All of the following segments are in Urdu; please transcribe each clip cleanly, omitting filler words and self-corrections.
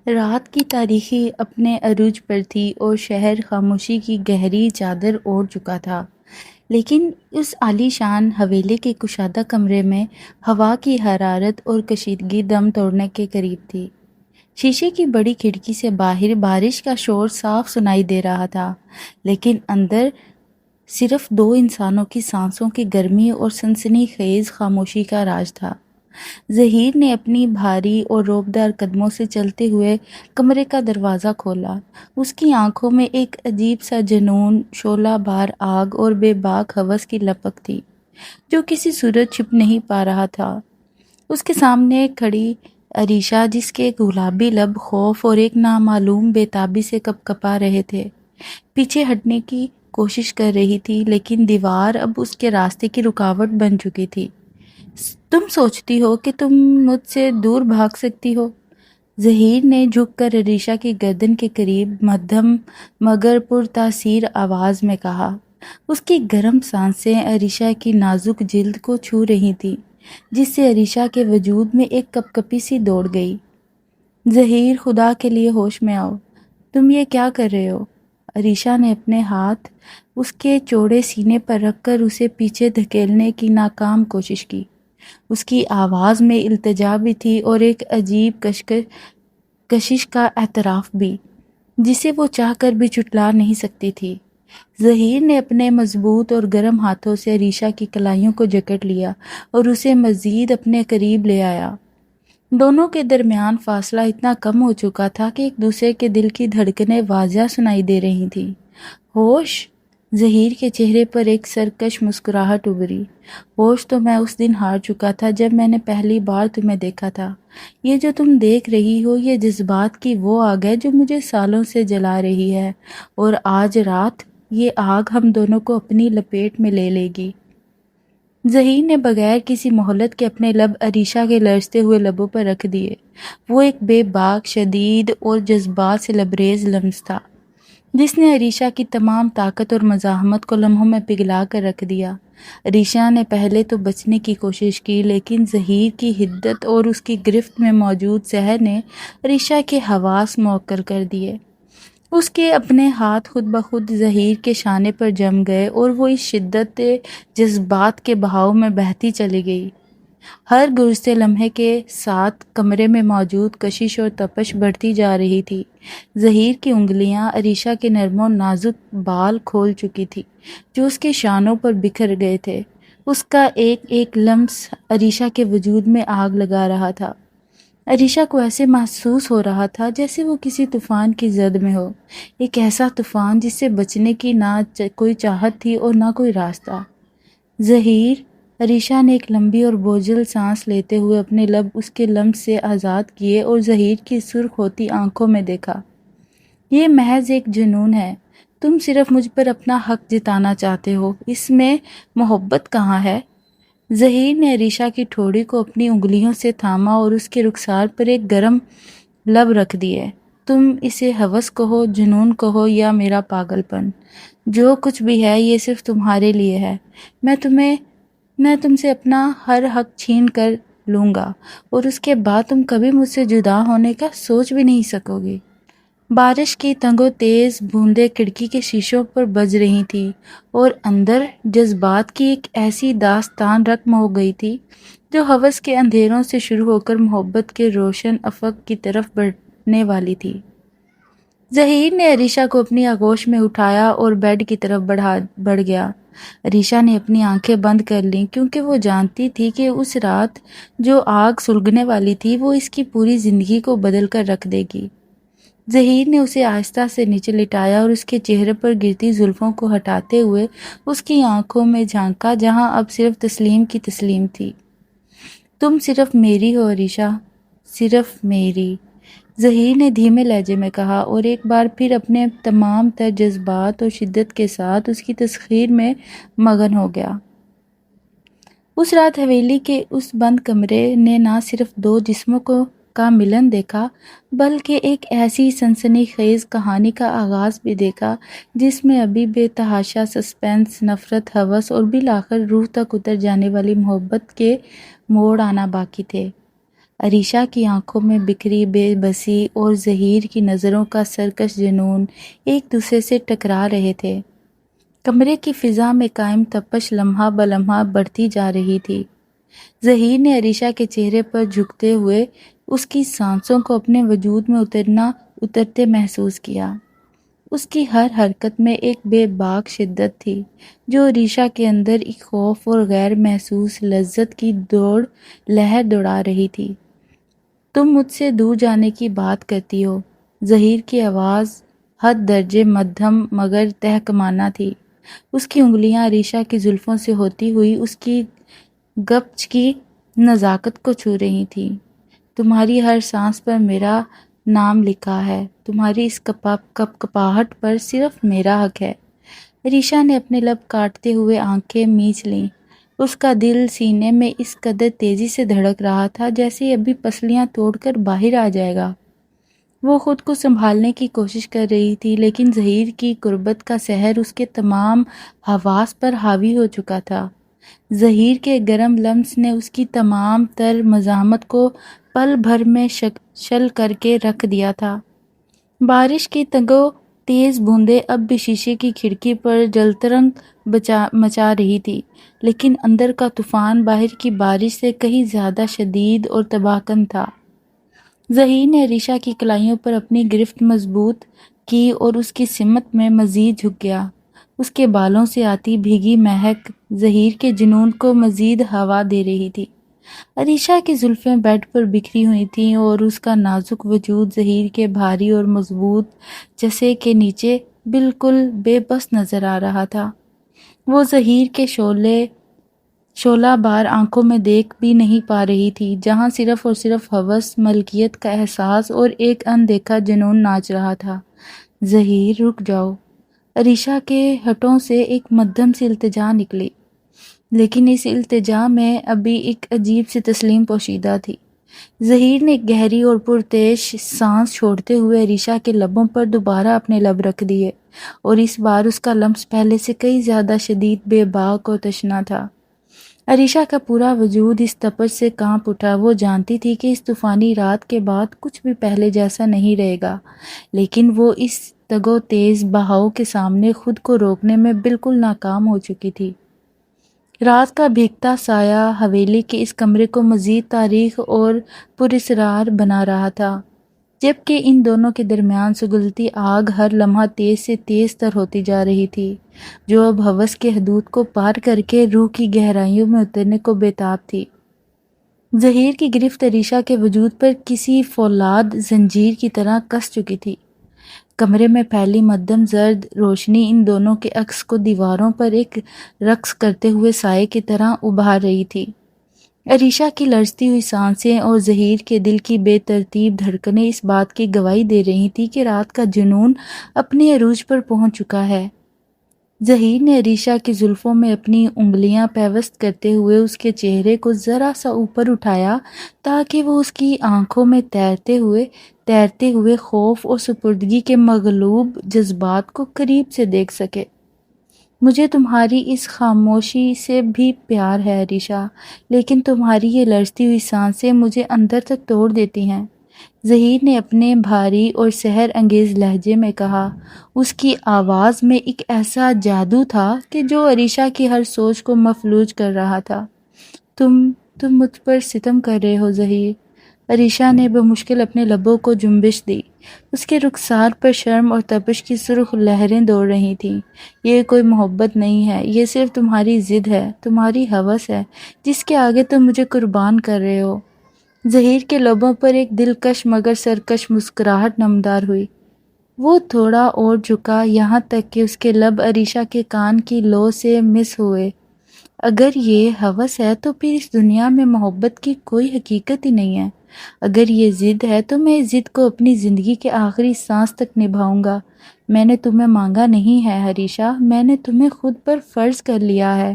رات کی تاریکی اپنے عروج پر تھی اور شہر خاموشی کی گہری چادر اوڑھ چکا تھا، لیکن اس عالی شان حویلی کے کشادہ کمرے میں ہوا کی حرارت اور کشیدگی دم توڑنے کے قریب تھی۔ شیشے کی بڑی کھڑکی سے باہر بارش کا شور صاف سنائی دے رہا تھا، لیکن اندر صرف دو انسانوں کی سانسوں کی گرمی اور سنسنی خیز خاموشی کا راج تھا۔ ظہیر نے اپنی بھاری اور روبدار قدموں سے چلتے ہوئے کمرے کا دروازہ کھولا۔ اس کی آنکھوں میں ایک عجیب سا جنون، شعلہ بار آگ اور بے باک ہوس کی لپک تھی، جو کسی صورت چھپ نہیں پا رہا تھا۔ اس کے سامنے کھڑی عریشہ، جس کے گلابی لب خوف اور ایک نامعلوم بے تابی سے کپکپا رہے تھے، پیچھے ہٹنے کی کوشش کر رہی تھی، لیکن دیوار اب اس کے راستے کی رکاوٹ بن چکی تھی۔ تم سوچتی ہو کہ تم مجھ سے دور بھاگ سکتی ہو؟ ظہیر نے جھک کر عریشہ کی گردن کے قریب مدھم مگر پرتاثیر آواز میں کہا۔ اس کی گرم سانسیں عریشہ کی نازک جلد کو چھو رہی تھیں، جس سے عریشہ کے وجود میں ایک کپکپی سی دوڑ گئی۔ ظہیر، خدا کے لیے ہوش میں آؤ، تم یہ کیا کر رہے ہو؟ عریشہ نے اپنے ہاتھ اس کے چوڑے سینے پر رکھ کر اسے پیچھے دھکیلنے کی ناکام کوشش کی۔ اس کی آواز میں التجا بھی تھی اور ایک عجیب کشش کا اعتراف بھی، جسے وہ چاہ کر بھی جھٹلا نہیں سکتی تھی۔ ظہیر نے اپنے مضبوط اور گرم ہاتھوں سے عریشہ کی کلائیوں کو جکڑ لیا اور اسے مزید اپنے قریب لے آیا۔ دونوں کے درمیان فاصلہ اتنا کم ہو چکا تھا کہ ایک دوسرے کے دل کی دھڑکنیں واضح سنائی دے رہی تھیں۔ ہوش؟ ظہیر کے چہرے پر ایک سرکش مسکراہٹ ابھری۔ ہوش تو میں اس دن ہار چکا تھا جب میں نے پہلی بار تمہیں دیکھا تھا۔ یہ جو تم دیکھ رہی ہو، یہ جذبات کی وہ آگ ہے جو مجھے سالوں سے جلا رہی ہے، اور آج رات یہ آگ ہم دونوں کو اپنی لپیٹ میں لے لے گی۔ ظہیر نے بغیر کسی مہلت کے اپنے لب عریشہ کے لرزتے ہوئے لبوں پر رکھ دیے۔ وہ ایک بے باک، شدید اور جذبات سے لبریز لمس تھا، جس نے عریشہ کی تمام طاقت اور مزاحمت کو لمحوں میں پگھلا کر رکھ دیا۔ عریشہ نے پہلے تو بچنے کی کوشش کی، لیکن ظہیر کی حدت اور اس کی گرفت میں موجود زہر نے عریشہ کے حواس معکر کر دیے۔ اس کے اپنے ہاتھ خود بخود ظہیر کے شانے پر جم گئے اور وہ اس شدت جذبات کے بہاؤ میں بہتی چلی گئی۔ ہر گزرتے لمحے کے ساتھ کمرے میں موجود کشش اور تپش بڑھتی جا رہی تھی۔ ظہیر کی انگلیاں عریشہ کے نرم و نازک بال کھول چکی تھی، جو اس کے شانوں پر بکھر گئے تھے۔ اس کا ایک ایک لمس عریشہ کے وجود میں آگ لگا رہا تھا۔ عریشہ کو ایسے محسوس ہو رہا تھا جیسے وہ کسی طوفان کی زد میں ہو، ایک ایسا طوفان جس سے بچنے کی نہ کوئی چاہت تھی اور نہ کوئی راستہ۔ ظہیر، عریشہ نے ایک لمبی اور بوجھل سانس لیتے ہوئے اپنے لب اس کے لمس سے آزاد کیے اور ظہیر کی سرخ ہوتی آنکھوں میں دیکھا۔ یہ محض ایک جنون ہے، تم صرف مجھ پر اپنا حق جتانا چاہتے ہو، اس میں محبت کہاں ہے؟ ظہیر نے عریشہ کی ٹھوڑی کو اپنی انگلیوں سے تھاما اور اس کے رخسار پر ایک گرم لب رکھ دیے۔ تم اسے ہوس کہو، جنون کہو یا میرا پاگل پن، جو کچھ بھی ہے یہ صرف تمہارے لیے ہے۔ میں تم سے اپنا ہر حق چھین کر لوں گا، اور اس کے بعد تم کبھی مجھ سے جدا ہونے کا سوچ بھی نہیں سکو گی۔ بارش کی تنگ و تیز بوندیں کھڑکی کے شیشوں پر بج رہی تھیں، اور اندر جذبات کی ایک ایسی داستان رقم ہو گئی تھی جو ہوس کے اندھیروں سے شروع ہو کر محبت کے روشن افق کی طرف بڑھنے والی تھی۔ ظہیر نے عریشہ کو اپنی آغوش میں اٹھایا اور بیڈ کی طرف بڑھ گیا۔ عریشہ نے اپنی آنکھیں بند کر لیں، کیونکہ وہ جانتی تھی کہ اس رات جو آگ سلگنے والی تھی وہ اس کی پوری زندگی کو بدل کر رکھ دے گی۔ ظہیر نے اسے آہستہ سے نیچے لٹایا اور اس کے چہرے پر گرتی زلفوں کو ہٹاتے ہوئے اس کی آنکھوں میں جھانکا، جہاں اب صرف تسلیم کی تسلیم تھی۔ تم صرف میری ہو عریشہ، صرف میری، ظہیر نے دھیمے لہجے میں کہا، اور ایک بار پھر اپنے تمام تر جذبات اور شدت کے ساتھ اس کی تسخیر میں مگن ہو گیا۔ اس رات حویلی کے اس بند کمرے نے نہ صرف دو جسموں کا ملن دیکھا، بلکہ ایک ایسی سنسنی خیز کہانی کا آغاز بھی دیکھا جس میں ابھی بے تحاشا سسپنس، نفرت، ہوس اور بالآخر روح تک اتر جانے والی محبت کے موڑ آنا باقی تھے۔ عریشہ کی آنکھوں میں بکھری بے بسی اور ظہیر کی نظروں کا سرکش جنون ایک دوسرے سے ٹکرا رہے تھے۔ کمرے کی فضا میں قائم تپش لمحہ بلمحہ بڑھتی جا رہی تھی۔ ظہیر نے عریشہ کے چہرے پر جھکتے ہوئے اس کی سانسوں کو اپنے وجود میں اترتے محسوس کیا۔ اس کی ہر حرکت میں ایک بے باک شدت تھی جو عریشہ کے اندر ایک خوف اور غیر محسوس لذت کی لہر دوڑا رہی تھی۔ تم مجھ سے دور جانے کی بات کرتی ہو۔ ظہیر کی آواز حد درجے مدھم مگر تحکمانہ تھی۔ اس کی انگلیاں عریشہ کی زلفوں سے ہوتی ہوئی اس کی گپچ کی نزاکت کو چھو رہی تھیں۔ تمہاری ہر سانس پر میرا نام لکھا ہے، تمہاری اس کپاہٹ پر صرف میرا حق ہے۔ عریشہ نے اپنے لب کاٹتے ہوئے آنکھیں میچ لیں۔ اس کا دل سینے میں اس قدر تیزی سے دھڑک رہا تھا جیسے ابھی پسلیاں توڑ کر باہر آ جائے گا۔ وہ خود کو سنبھالنے کی کوشش کر رہی تھی لیکن ظہیر کی قربت کا سحر اس کے تمام حواس پر حاوی ہو چکا تھا۔ ظہیر کے گرم لمس نے اس کی تمام تر مزاحمت کو پل بھر میں شل کر کے رکھ دیا تھا۔ بارش کی تگو تیز بوندیں اب بھی شیشے کی کھڑکی پر جلترنگ مچا رہی تھی لیکن اندر کا طوفان باہر کی بارش سے کہیں زیادہ شدید اور تباہ کن تھا۔ ظہیر نے عریشہ کی کلائیوں پر اپنی گرفت مضبوط کی اور اس کی سمت میں مزید جھک گیا۔ اس کے بالوں سے آتی بھیگی مہک ظہیر کے جنون کو مزید ہوا دے رہی تھی۔ عریشہ کی زلفیں بیڈ پر بکھری ہوئی تھیں اور اس کا نازک وجود ظہیر کے بھاری اور مضبوط جسے کے نیچے بالکل بے بس نظر آ رہا تھا۔ وہ ظہیر کے شعلہ بار آنکھوں میں دیکھ بھی نہیں پا رہی تھی جہاں صرف اور صرف ہوس، ملکیت کا احساس اور ایک اندیکھا جنون ناچ رہا تھا۔ ظہیر رک جاؤ۔ عریشہ کے ہٹھوں سے ایک مدھم سی التجا نکلی لیکن اس التجا میں ابھی ایک عجیب سی تسلیم پوشیدہ تھی۔ ظہیر نے گہری اور پرتیش سانس چھوڑتے ہوئے عریشہ کے لبوں پر دوبارہ اپنے لب رکھ دیے اور اس بار اس کا لمس پہلے سے کئی زیادہ شدید، بے باک اور تشنا تھا۔ عریشہ کا پورا وجود اس تپش سے کانپ اٹھا۔ وہ جانتی تھی کہ اس طوفانی رات کے بعد کچھ بھی پہلے جیسا نہیں رہے گا لیکن وہ اس تگو تیز بہاؤ کے سامنے خود کو روکنے میں بالکل ناکام ہو چکی تھی۔ رات کا بھیگتا سایہ حویلی کے اس کمرے کو مزید تاریک اور پراسرار بنا رہا تھا جبکہ ان دونوں کے درمیان سگلتی آگ ہر لمحہ تیز سے تیز تر ہوتی جا رہی تھی جو اب ہوس کے حدود کو پار کر کے روح کی گہرائیوں میں اترنے کو بےتاب تھی۔ ظہیر کی گرفت عریشہ کے وجود پر کسی فولاد زنجیر کی طرح کس چکی تھی۔ کمرے میں پھیلی مدھم زرد روشنی ان دونوں کے عکس کو دیواروں پر ایک رقص کرتے ہوئے سائے کی طرح ابھار رہی تھی۔ عریشہ کی لرزتی ہوئی سانسیں اور ظہیر کے دل کی بے ترتیب دھڑکنیں اس بات کی گواہی دے رہی تھیں کہ رات کا جنون اپنے عروج پر پہنچ چکا ہے۔ ظہیر نے عریشہ کی زلفوں میں اپنی انگلیاں پیوست کرتے ہوئے اس کے چہرے کو ذرا سا اوپر اٹھایا تاکہ وہ اس کی آنکھوں میں تیرتے ہوئے خوف اور سپردگی کے مغلوب جذبات کو قریب سے دیکھ سکے۔ مجھے تمہاری اس خاموشی سے بھی پیار ہے عریشہ، لیکن تمہاری یہ لرزتی ہوئی سانسیں مجھے اندر تک توڑ دیتی ہیں۔ ظہیر نے اپنے بھاری اور سحر انگیز لہجے میں کہا۔ اس کی آواز میں ایک ایسا جادو تھا کہ جو عریشہ کی ہر سوچ کو مفلوج کر رہا تھا۔ تم مجھ پر ستم کر رہے ہو ظہیر۔ عریشہ نے بمشکل اپنے لبوں کو جنبش دی۔ اس کے رخسار پر شرم اور تپش کی سرخ لہریں دوڑ رہی تھیں۔ یہ کوئی محبت نہیں ہے، یہ صرف تمہاری ضد ہے، تمہاری ہوس ہے جس کے آگے تم مجھے قربان کر رہے ہو۔ ظہیر کے لبوں پر ایک دلکش مگر سرکش مسکراہٹ نمودار ہوئی۔ وہ تھوڑا اور جھکا یہاں تک کہ اس کے لب عریشہ کے کان کی لو سے مس ہوئے۔ اگر یہ ہوس ہے تو پھر اس دنیا میں محبت کی کوئی حقیقت ہی نہیں ہے۔ اگر یہ ضد ہے تو میں اس ضد کو اپنی زندگی کے آخری سانس تک نبھاؤں گا۔ میں نے تمہیں مانگا نہیں ہے عریشہ، میں نے تمہیں خود پر فرض کر لیا ہے۔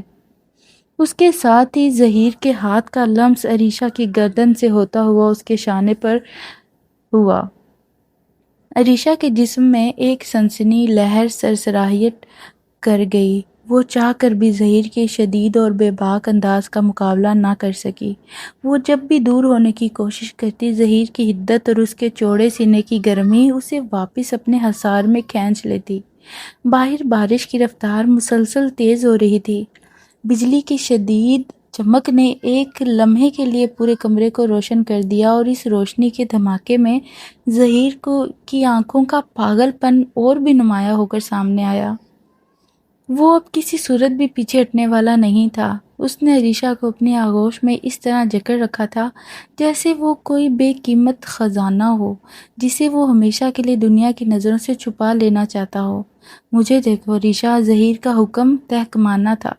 اس کے ساتھ ہی ظہیر کے ہاتھ کا لمس عریشہ کی گردن سے ہوتا ہوا اس کے شانے پر ہوا۔ عریشہ کے جسم میں ایک سنسنی لہر سرسراہٹ کر گئی۔ وہ چاہ کر بھی ظہیر کے شدید اور بے باک انداز کا مقابلہ نہ کر سکی۔ وہ جب بھی دور ہونے کی کوشش کرتی، ظہیر کی حدت اور اس کے چوڑے سینے کی گرمی اسے واپس اپنے حصار میں کھینچ لیتی۔ باہر بارش کی رفتار مسلسل تیز ہو رہی تھی۔ بجلی کی شدید چمک نے ایک لمحے کے لیے پورے کمرے کو روشن کر دیا، اور اس روشنی کے دھماکے میں ظہیر کی آنکھوں کا پاگل پن اور بھی نمایاں ہو کر سامنے آیا۔ وہ اب کسی صورت بھی پیچھے ہٹنے والا نہیں تھا۔ اس نے عریشہ کو اپنی آغوش میں اس طرح جکڑ رکھا تھا جیسے وہ کوئی بے قیمت خزانہ ہو جسے وہ ہمیشہ کے لیے دنیا کی نظروں سے چھپا لینا چاہتا ہو۔ مجھے دیکھو عریشہ، ظہیر کا حکم تحکمانہ تھا،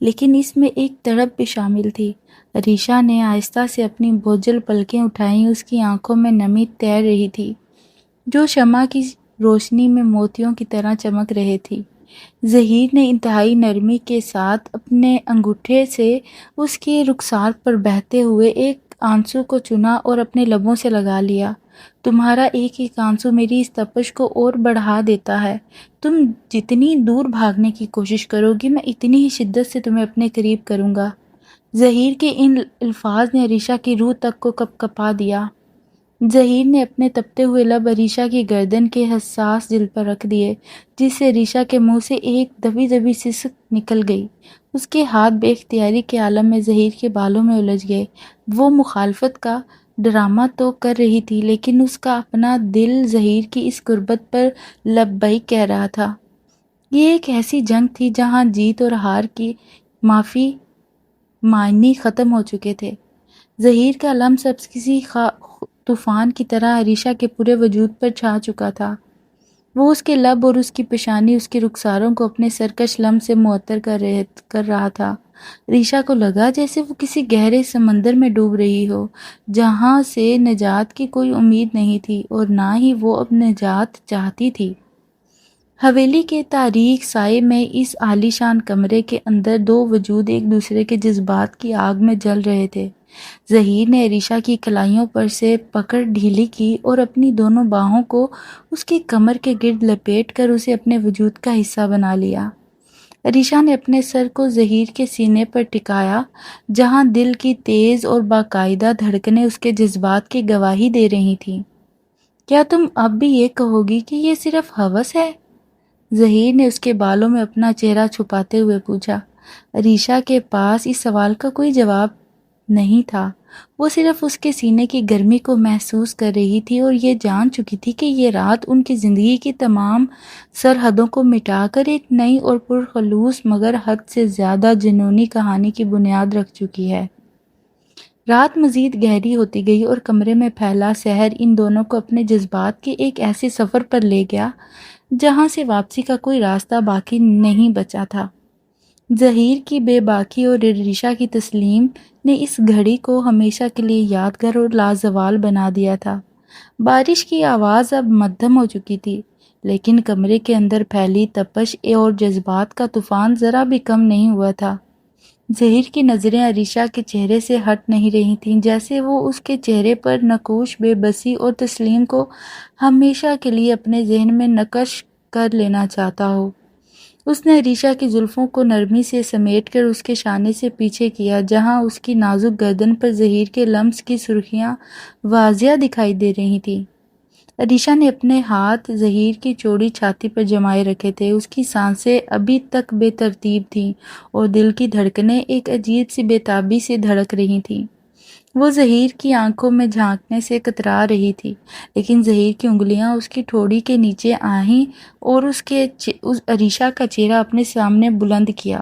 لیکن اس میں ایک تڑپ بھی شامل تھی۔ عریشہ نے آہستہ سے اپنی بوجھل پلکیں اٹھائیں، اس کی آنکھوں میں نمی تیر رہی تھی جو شمع کی روشنی میں موتیوں کی طرح چمک رہے تھی۔ ظہیر نے انتہائی نرمی کے ساتھ اپنے انگوٹھے سے اس کے رخسار پر بہتے ہوئے ایک آنسو کو چنا اور اپنے لبوں سے لگا لیا۔ تمہارا ایک ایک آنسو میری اس تپش کو اور بڑھا دیتا ہے۔ تم جتنی دور بھاگنے کی کوشش کرو گی، میں اتنی ہی شدت سے تمہیں اپنے قریب کروں گا۔ ظہیر کے ان الفاظ نے عریشہ کی روح تک کو کپا دیا۔ ظہیر نے اپنے تپتے ہوئے لب عریشہ کی گردن کے حساس جلد پر رکھ دیے، جس سے عریشہ کے منہ سے ایک دبی دبی سسک نکل گئی۔ اس کے ہاتھ بے اختیاری کے عالم میں ظہیر کے بالوں میں الجھ گئے۔ وہ مخالفت کا ڈرامہ تو کر رہی تھی، لیکن اس کا اپنا دل ظہیر کی اس قربت پر لبیک کہہ رہا تھا۔ یہ ایک ایسی جنگ تھی جہاں جیت اور ہار کی معافی معنی ختم ہو چکے تھے۔ ظہیر کا لمس اب کسی طوفان کی طرح عریشہ کے پورے وجود پر چھا چکا تھا۔ وہ اس کے لب اور اس کی پیشانی، اس کے رخساروں کو اپنے سرکش لمس سے معطر کر رہا تھا۔ عریشہ کو لگا جیسے وہ کسی گہرے سمندر میں ڈوب رہی ہو جہاں سے نجات کی کوئی امید نہیں تھی، اور نہ ہی وہ اب نجات چاہتی تھی۔ حویلی کے تاریک سائے میں اس عالی شان کمرے کے اندر دو وجود ایک دوسرے کے جذبات کی آگ میں جل رہے تھے۔ ظہیر نے عریشہ کی کلائیوں پر سے پکڑ ڈھیلی کی اور اپنی دونوں باہوں کو اس کی کمر کے گرد لپیٹ کر اسے اپنے وجود کا حصہ بنا لیا۔ عریشہ نے اپنے سر کو ظہیر کے سینے پر ٹکایا، جہاں دل کی تیز اور باقاعدہ دھڑکنیں اس کے جذبات کی گواہی دے رہی تھیں۔ کیا تم اب بھی یہ کہو گی کہ یہ صرف ہوس ہے؟ ظہیر نے اس کے بالوں میں اپنا چہرہ چھپاتے ہوئے پوچھا۔ عریشہ کے پاس اس سوال کا کوئی جواب نہیں تھا۔ وہ صرف اس کے سینے کی گرمی کو محسوس کر رہی تھی اور یہ جان چکی تھی کہ یہ رات ان کی زندگی کی تمام سرحدوں کو مٹا کر ایک نئی اور پرخلوص مگر حد سے زیادہ جنونی کہانی کی بنیاد رکھ چکی ہے۔ رات مزید گہری ہوتی گئی اور کمرے میں پھیلا سحر ان دونوں کو اپنے جذبات کے ایک ایسے سفر پر لے گیا جہاں سے واپسی کا کوئی راستہ باقی نہیں بچا تھا۔ ظہیر کی بے باکی اور عریشہ کی تسلیم نے اس گھڑی کو ہمیشہ کے لیے یادگار اور لازوال بنا دیا تھا۔ بارش کی آواز اب مدھم ہو چکی تھی، لیکن کمرے کے اندر پھیلی تپش اور جذبات کا طوفان ذرا بھی کم نہیں ہوا تھا۔ ظہیر کی نظریں عریشہ کے چہرے سے ہٹ نہیں رہی تھیں، جیسے وہ اس کے چہرے پر نقوش بے بسی اور تسلیم کو ہمیشہ کے لیے اپنے ذہن میں نقش کر لینا چاہتا ہو۔ اس نے عریشہ کی زلفوں کو نرمی سے سمیٹ کر اس کے شانے سے پیچھے کیا، جہاں اس کی نازک گردن پر ظہیر کے لمس کی سرخیاں واضح دکھائی دے رہی تھیں۔ عریشہ نے اپنے ہاتھ ظہیر کی چوڑی چھاتی پر جمائے رکھے تھے۔ اس کی سانسیں ابھی تک بے ترتیب تھیں اور دل کی دھڑکنیں ایک عجیب سی بے تابی سے دھڑک رہی تھیں۔ وہ ظہیر کی آنکھوں میں جھانکنے سے کترا رہی تھی، لیکن ظہیر کی انگلیاں اس کی ٹھوڑی کے نیچے آئیں اور اس عریشہ کا چہرہ اپنے سامنے بلند کیا۔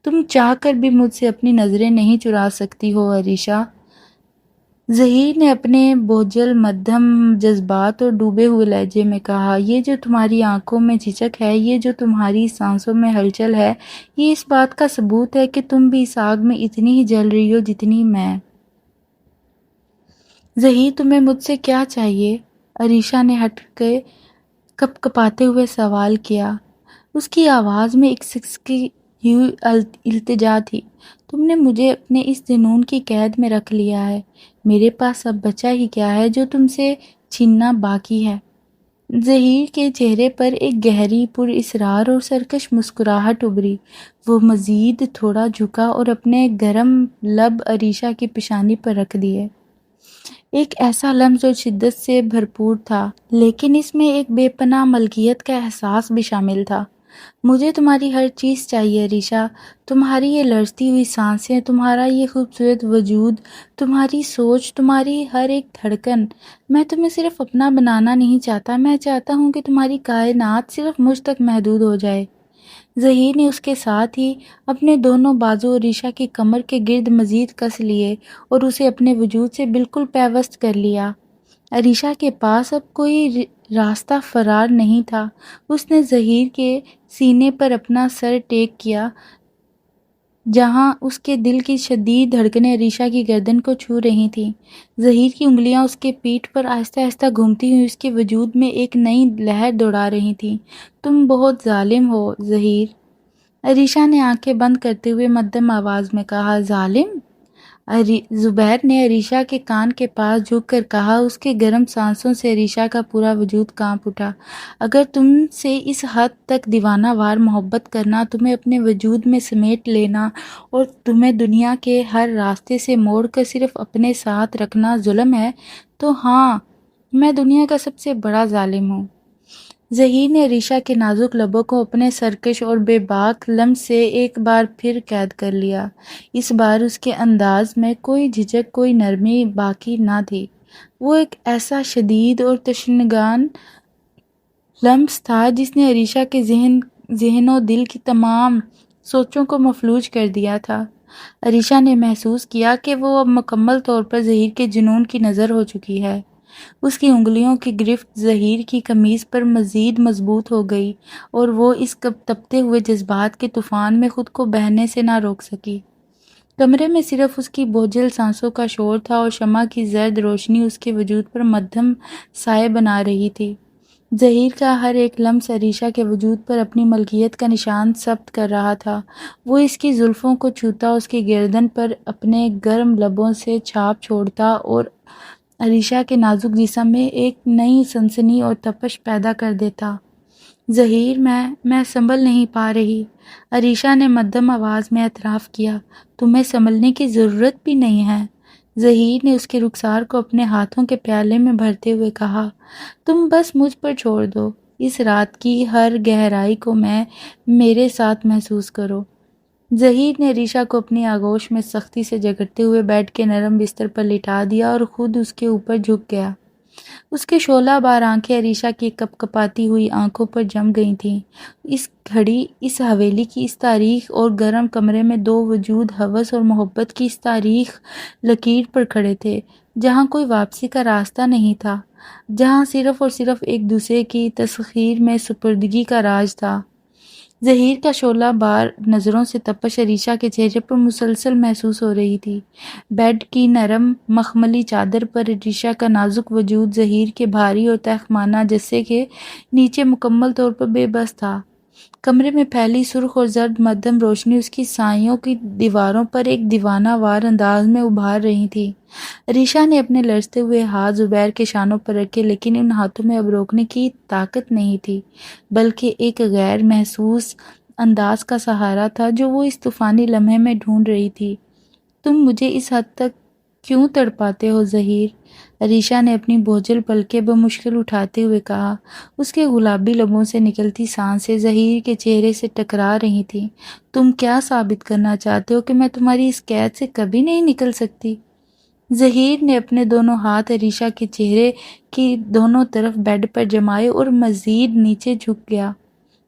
تم چاہ کر بھی مجھ سے اپنی نظریں نہیں چرا سکتی ہو عریشہ، ظہیر نے اپنے بوجھل مدھم جذبات اور ڈوبے ہوئے لہجے میں کہا۔ یہ جو تمہاری آنکھوں میں جھجک ہے، یہ جو تمہاری سانسوں میں ہلچل ہے، یہ اس بات کا ثبوت ہے کہ تم بھی اس آگ میں اتنی ہی جل رہی ہو جتنی میں۔ ظہیر، تمہیں مجھ سے کیا چاہیے؟ عریشہ نے ہٹ کے کپ کپاتے ہوئے سوال کیا۔ اس کی آواز میں ایک سسکی ہوئی التجا تھی۔ تم نے مجھے اپنے اس جنون کی قید میں رکھ لیا ہے۔ میرے پاس اب بچا ہی کیا ہے جو تم سے چھیننا باقی ہے؟ ظہیر کے چہرے پر ایک گہری پر اسرار اور سرکش مسکراہٹ ابھری۔ وہ مزید تھوڑا جھکا اور اپنے گرم لب عریشہ کی پیشانی پر رکھ دیے۔ ایک ایسا لمس جو شدت سے بھرپور تھا، لیکن اس میں ایک بے پناہ ملکیت کا احساس بھی شامل تھا۔ مجھے تمہاری ہر چیز چاہیے عریشہ، تمہاری یہ لرزتی ہوئی سانسیں، تمہارا یہ خوبصورت وجود، تمہاری سوچ، تمہاری ہر ایک دھڑکن۔ میں تمہیں صرف اپنا بنانا نہیں چاہتا، میں چاہتا ہوں کہ تمہاری کائنات صرف مجھ تک محدود ہو جائے۔ ظہیر نے اس کے ساتھ ہی اپنے دونوں بازو عریشہ کی کمر کے گرد مزید کس لیے اور اسے اپنے وجود سے بالکل پیوست کر لیا۔ عریشہ کے پاس اب کوئی راستہ فرار نہیں تھا۔ اس نے ظہیر کے سینے پر اپنا سر ٹیک کیا جہاں اس کے دل کی شدید دھڑکنیں عریشہ کی گردن کو چھو رہی تھیں۔ ظہیر کی انگلیاں اس کے پیٹھ پر آہستہ آہستہ گھومتی ہوئی اس کے وجود میں ایک نئی لہر دوڑا رہی تھیں۔ تم بہت ظالم ہو ظہیر، عریشہ نے آنکھیں بند کرتے ہوئے مدھم آواز میں کہا۔ ظالم؟ زبیر نے عریشہ کے کان کے پاس جھک کر کہا۔ اس کے گرم سانسوں سے عریشہ کا پورا وجود کانپ اٹھا۔ اگر تم سے اس حد تک دیوانہ وار محبت کرنا، تمہیں اپنے وجود میں سمیٹ لینا اور تمہیں دنیا کے ہر راستے سے موڑ کر صرف اپنے ساتھ رکھنا ظلم ہے، تو ہاں، میں دنیا کا سب سے بڑا ظالم ہوں۔ ظہیر نے عریشہ کے نازک لبوں کو اپنے سرکش اور بے باک لمس سے ایک بار پھر قید کر لیا۔ اس بار اس کے انداز میں کوئی جھجک، کوئی نرمی باقی نہ تھی۔ وہ ایک ایسا شدید اور تشنگان لمس تھا جس نے عریشہ کے ذہن و دل کی تمام سوچوں کو مفلوج کر دیا تھا۔ عریشہ نے محسوس کیا کہ وہ اب مکمل طور پر ظہیر کے جنون کی نظر ہو چکی ہے۔ اس کی انگلیوں کی گرفت ظہیر کی قمیض پر مزید مضبوط ہو گئی اور وہ اس تپتے ہوئے جذبات کے طوفان میں خود کو بہنے سے نہ روک سکی۔ کمرے میں صرف اس کی بوجھل سانسوں کا شور تھا اور شمع کی زرد روشنی اس کے وجود پر مدھم سائے بنا رہی تھی۔ ظہیر کا ہر ایک لمس عریشہ کے وجود پر اپنی ملکیت کا نشان ثبت کر رہا تھا۔ وہ اس کی زلفوں کو چھوتا، اس کی گردن پر اپنے گرم لبوں سے چھاپ چھوڑتا اور عریشہ کے نازک جسم میں ایک نئی سنسنی اور تپش پیدا کر دیتا۔ ظہیر، میں سنبھل نہیں پا رہی، عریشہ نے مدھم آواز میں اعتراف کیا۔ تمہیں سنبھلنے کی ضرورت بھی نہیں ہے، ظہیر نے اس کے رخسار کو اپنے ہاتھوں کے پیالے میں بھرتے ہوئے کہا۔ تم بس مجھ پر چھوڑ دو، اس رات کی ہر گہرائی کو میرے ساتھ محسوس کرو۔ ظہیر نے عریشہ کو اپنی آغوش میں سختی سے جکڑتے ہوئے بیڈ کے نرم بستر پر لٹا دیا اور خود اس کے اوپر جھک گیا۔ اس کے شعلہ بار آنکھیں عریشہ کی کپ کپاتی ہوئی آنکھوں پر جم گئی تھیں۔ اس گھڑی اس حویلی کی اس تاریک اور گرم کمرے میں دو وجود ہوس اور محبت کی اس تاریک لکیر پر کھڑے تھے، جہاں کوئی واپسی کا راستہ نہیں تھا، جہاں صرف اور صرف ایک دوسرے کی تسخیر میں سپردگی کا راز تھا۔ ظہیر کا شعلہ بار نظروں سے تپش عریشہ کے چہرے پر مسلسل محسوس ہو رہی تھی۔ بیڈ کی نرم مخملی چادر پر عریشہ کا نازک وجود ظہیر کے بھاری اور تخمانہ جثے کے نیچے مکمل طور پر بے بس تھا۔ کمرے میں پھیلی سرخ اور زرد مدھم روشنی اس کی سائیوں کی دیواروں پر ایک دیوانہ وار انداز میں ابھار رہی تھی۔ عریشہ نے اپنے لرزتے ہوئے ہاتھ زبیر کے شانوں پر رکھے، لیکن ان ہاتھوں میں اب روکنے کی طاقت نہیں تھی، بلکہ ایک غیر محسوس انداز کا سہارا تھا جو وہ اس طوفانی لمحے میں ڈھونڈ رہی تھی۔ تم مجھے اس حد تک کیوں تڑپاتے ہو ظہیر؟ عریشہ نے اپنی بوجھل پلکیں بمشکل اٹھاتے ہوئے کہا۔ اس کے گلابی لبوں سے نکلتی سانسیں ظہیر کے چہرے سے ٹکرا رہی تھیں۔ تم کیا ثابت کرنا چاہتے ہو کہ میں تمہاری اس قید سے کبھی نہیں نکل سکتی؟ ظہیر نے اپنے دونوں ہاتھ عریشہ کے چہرے کی دونوں طرف بیڈ پر جمائے اور مزید نیچے جھک گیا۔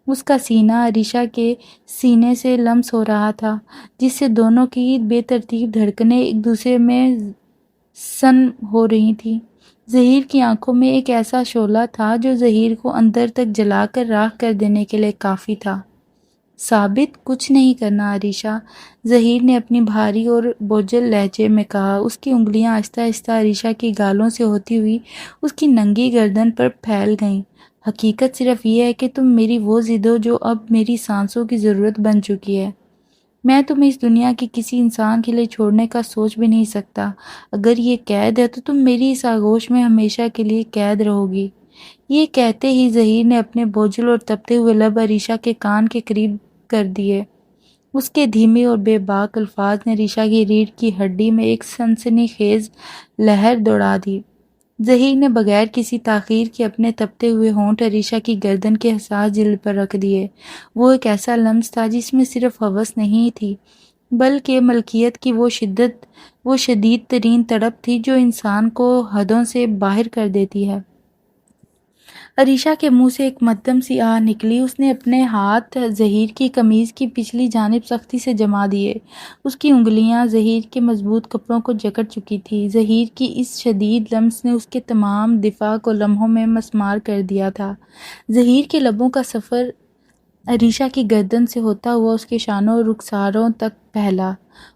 اس کا سینہ عریشہ کے سینے سے لمس ہو رہا تھا، جس سے دونوں کی بے ترتیب دھڑکنیں ایک دوسرے میں سن ہو رہی تھیں۔ ظہیر کی آنکھوں میں ایک ایسا شعلہ تھا جو ظہیر کو اندر تک جلا کر راکھ کر دینے کے لیے کافی تھا۔ ثابت کچھ نہیں کرنا عریشہ، ظہیر نے اپنی بھاری اور بوجھل لہجے میں کہا۔ اس کی انگلیاں آہستہ آہستہ عریشہ کی گالوں سے ہوتی ہوئی اس کی ننگی گردن پر پھیل گئیں۔ حقیقت صرف یہ ہے کہ تم میری وہ ضد ہو جو اب میری سانسوں کی ضرورت بن چکی ہے۔ میں تمہیں اس دنیا کی کسی انسان کے لیے چھوڑنے کا سوچ بھی نہیں سکتا۔ اگر یہ قید ہے تو تم میری اس آغوش میں ہمیشہ کے لیے قید رہو گی۔ یہ کہتے ہی ظہیر نے اپنے بوجھل اور تپتے ہوئے لب عریشہ کے کان کے قریب کر دیے۔ اس کے دھیمے اور بے باک الفاظ نے عریشہ کی ریڑھ کی ہڈی میں ایک سنسنی خیز لہر دوڑا دی۔ ظہیر نے بغیر کسی تاخیر کے اپنے تپتے ہوئے ہونٹ عریشہ کی گردن کے حساس جلد پر رکھ دیے۔ وہ ایک ایسا لمس تھا جس میں صرف ہوس نہیں تھی بلکہ ملکیت کی وہ شدید ترین تڑپ تھی جو انسان کو حدوں سے باہر کر دیتی ہے۔ عریشہ کے منہ سے ایک مدھم سی آہ نکلی۔ اس نے اپنے ہاتھ ظہیر کی قمیض کی پچھلی جانب سختی سے جما دیے۔ اس کی انگلیاں ظہیر کے مضبوط کپڑوں کو جکڑ چکی تھیں۔ ظہیر کی اس شدید لمس نے اس کے تمام دفاع کو لمحوں میں مسمار کر دیا تھا۔ ظہیر کے لبوں کا سفر عریشہ کی گردن سے ہوتا ہوا اس کے شانوں اور رخساروں تک پھیلا۔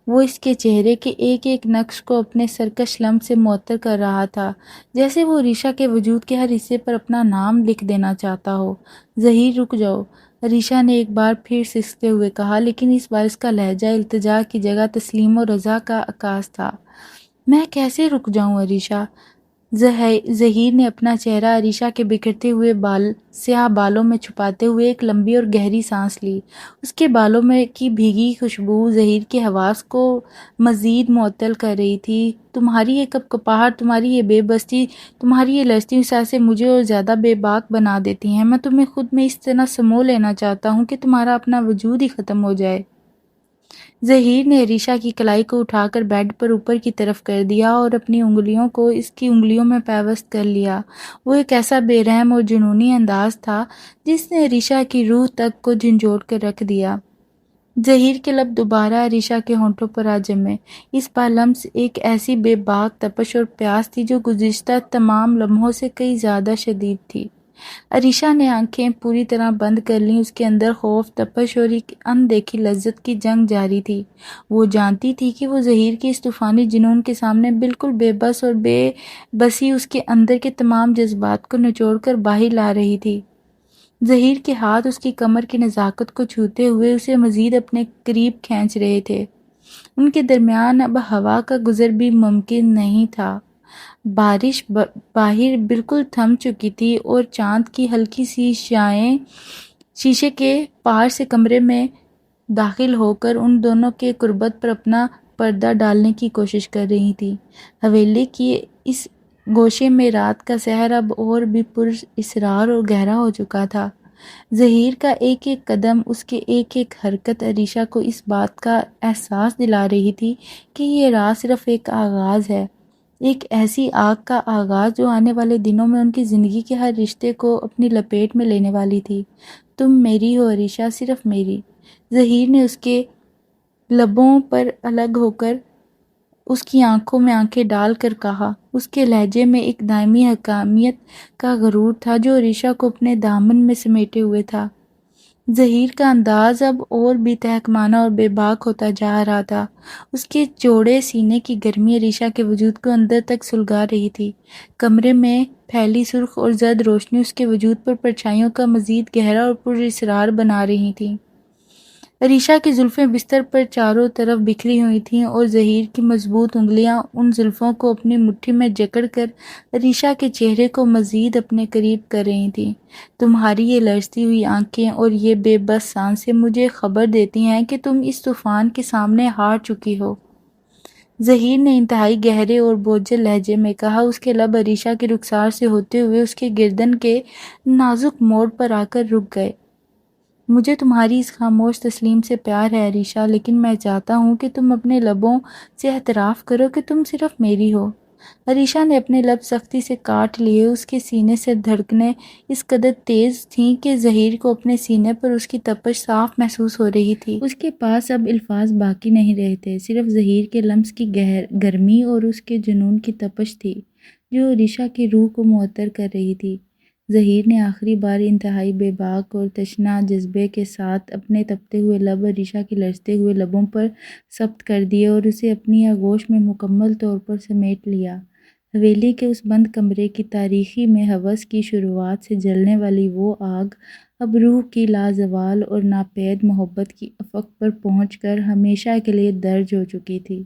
وہ اس کے چہرے کے ایک ایک نقش کو اپنے سرکش لمس سے معطر کر رہا تھا، جیسے وہ عریشہ کے وجود کے ہر حصے پر اپنا نام لکھ دینا چاہتا ہو۔ ظہیر رک جاؤ، عریشہ نے ایک بار پھر سسکتے ہوئے کہا، لیکن اس بار اس کا لہجہ التجا کی جگہ تسلیم و رضا کا عکاس تھا۔ میں کیسے رک جاؤں عریشہ؟ ظہیر نے اپنا چہرہ عریشہ کے بکھرتے ہوئے سیاہ بالوں میں چھپاتے ہوئے ایک لمبی اور گہری سانس لی۔ اس کے بالوں میں کی بھیگی خوشبو ظہیر کے حواس کو مزید معطل کر رہی تھی۔ تمہاری یہ کپکپاہٹ، تمہاری یہ بے بسی، تمہاری یہ لرزتی سانسیں مجھے اور زیادہ بے باک بنا دیتی ہیں۔ میں تمہیں خود میں اس طرح سمو لینا چاہتا ہوں کہ تمہارا اپنا وجود ہی ختم ہو جائے۔ ظہیر نے عریشہ کی کلائی کو اٹھا کر بیڈ پر اوپر کی طرف کر دیا اور اپنی انگلیوں کو اس کی انگلیوں میں پیوست کر لیا۔ وہ ایک ایسا بے رحم اور جنونی انداز تھا جس نے عریشہ کی روح تک کو جھنجھوڑ کر رکھ دیا۔ ظہیر کے لب دوبارہ عریشہ کے ہونٹوں پر آ جمے۔ اس بار لمس ایک ایسی بے باک تپش اور پیاس تھی جو گزشتہ تمام لمحوں سے کئی زیادہ شدید تھی۔ عریشہ نے آنکھیں پوری طرح بند کر لیں۔ اس کے اندر خوف، تپش اور ایک اندیکھی لذت کی جنگ جاری تھی۔ وہ جانتی تھی کہ وہ ظہیر کے اس طوفانی جنون کے سامنے بالکل بے بس اور بے بسی اس کے اندر کے تمام جذبات کو نچوڑ کر باہر لا رہی تھی۔ ظہیر کے ہاتھ اس کی کمر کی نزاکت کو چھوتے ہوئے اسے مزید اپنے قریب کھینچ رہے تھے۔ ان کے درمیان اب ہوا کا گزر بھی ممکن نہیں تھا۔ بارش باہر بالکل تھم چکی تھی اور چاند کی ہلکی سی شعاعیں شیشے کے پار سے کمرے میں داخل ہو کر ان دونوں کے قربت پر اپنا پردہ ڈالنے کی کوشش کر رہی تھی۔ حویلی کی اس گوشے میں رات کا سحر اب اور بھی پر اسرار اور گہرا ہو چکا تھا۔ ظہیر کا ایک ایک قدم، اس کے ایک ایک حرکت عریشہ کو اس بات کا احساس دلا رہی تھی کہ یہ رات صرف ایک آغاز ہے، ایک ایسی آگ کا آغاز جو آنے والے دنوں میں ان کی زندگی کے ہر رشتے کو اپنی لپیٹ میں لینے والی تھی۔ تم میری ہو عریشہ، صرف میری۔ ظہیر نے اس کے لبوں پر الگ ہو کر اس کی آنکھوں میں آنکھیں ڈال کر کہا۔ اس کے لہجے میں ایک دائمی حکامیت کا غرور تھا جو عریشہ کو اپنے دامن میں سمیٹے ہوئے تھا۔ ظہیر کا انداز اب اور بھی تحکمانہ اور بے باک ہوتا جا رہا تھا۔ اس کے چوڑے سینے کی گرمی عریشہ کے وجود کو اندر تک سلگا رہی تھی۔ کمرے میں پھیلی سرخ اور زرد روشنی اس کے وجود پر پرچھائیوں کا مزید گہرا اور پر اسرار بنا رہی تھی۔ عریشہ کی زلفیں بستر پر چاروں طرف بکھری ہوئی تھیں اور ظہیر کی مضبوط انگلیاں ان زلفوں کو اپنی مٹھی میں جکڑ کر عریشہ کے چہرے کو مزید اپنے قریب کر رہی تھیں۔ تمہاری یہ لرزتی ہوئی آنکھیں اور یہ بے بس سانسیں مجھے خبر دیتی ہیں کہ تم اس طوفان کے سامنے ہار چکی ہو۔ ظہیر نے انتہائی گہرے اور بوجھل لہجے میں کہا۔ اس کے لب عریشہ کے رخسار سے ہوتے ہوئے اس کے گردن کے نازک موڑ پر آ کر رک گئے۔ مجھے تمہاری اس خاموش تسلیم سے پیار ہے عریشہ، لیکن میں چاہتا ہوں کہ تم اپنے لبوں سے اعتراف کرو کہ تم صرف میری ہو۔ عریشہ نے اپنے لب سختی سے کاٹ لیے۔ اس کے سینے سے دھڑکنیں اس قدر تیز تھیں کہ ظہیر کو اپنے سینے پر اس کی تپش صاف محسوس ہو رہی تھی۔ اس کے پاس اب الفاظ باقی نہیں رہے تھے، صرف ظہیر کے لمس کی گرمی اور اس کے جنون کی تپش تھی جو عریشہ کی روح کو معطر کر رہی تھی۔ ظہیر نے آخری بار انتہائی بے باک اور تشنہ جذبے کے ساتھ اپنے تپتے ہوئے لب عریشہ کے لرزتے ہوئے لبوں پر ثبت کر دیے اور اسے اپنی آغوش میں مکمل طور پر سمیٹ لیا۔ حویلی کے اس بند کمرے کی تاریکی میں ہوس کی شروعات سے جلنے والی وہ آگ اب روح کی لازوال اور ناپید محبت کی افق پر پہنچ کر ہمیشہ کے لیے درج ہو چکی تھی۔